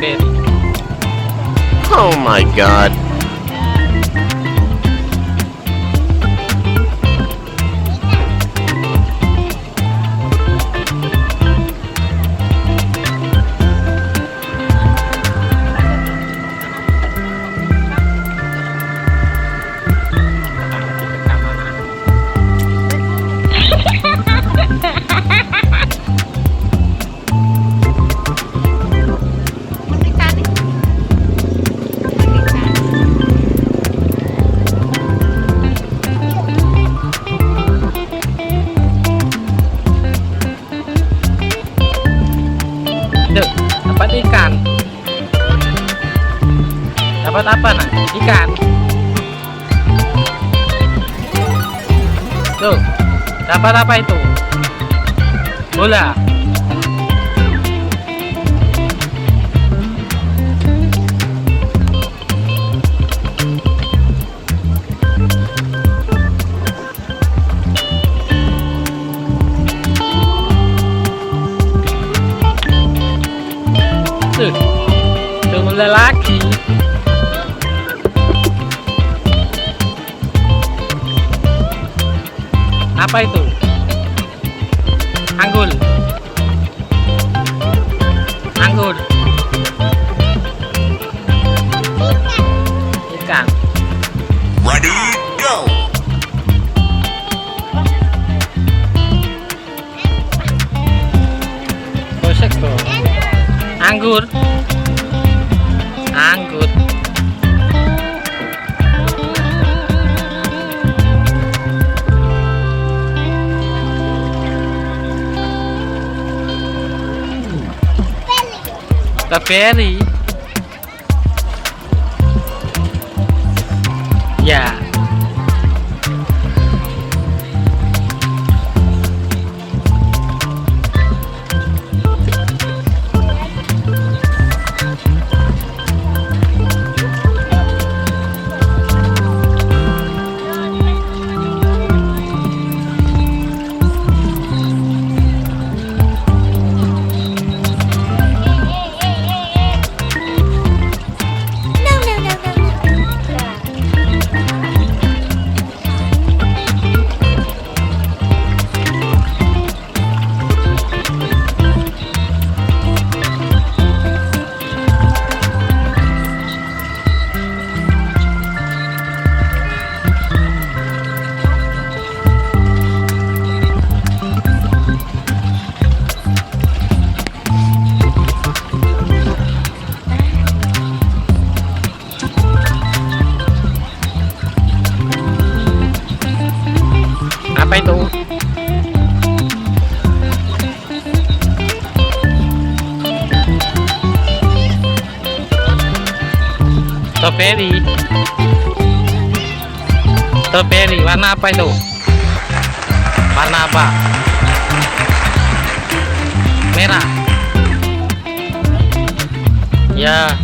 strawberry. Oh my god. Tuh, dapat ikan. Dapat apa nak? Ikan. Tuh, dapat apa itu? Bola. Tuh mulai lagi. Apa itu? Anggur. Anggur. Ikan. Ready, go. Kosek tuh. Anggur. Anggur. Strawberry. Ya. Apa itu? Strawberry. Strawberry warna apa itu? Warna apa? Merah. Ya.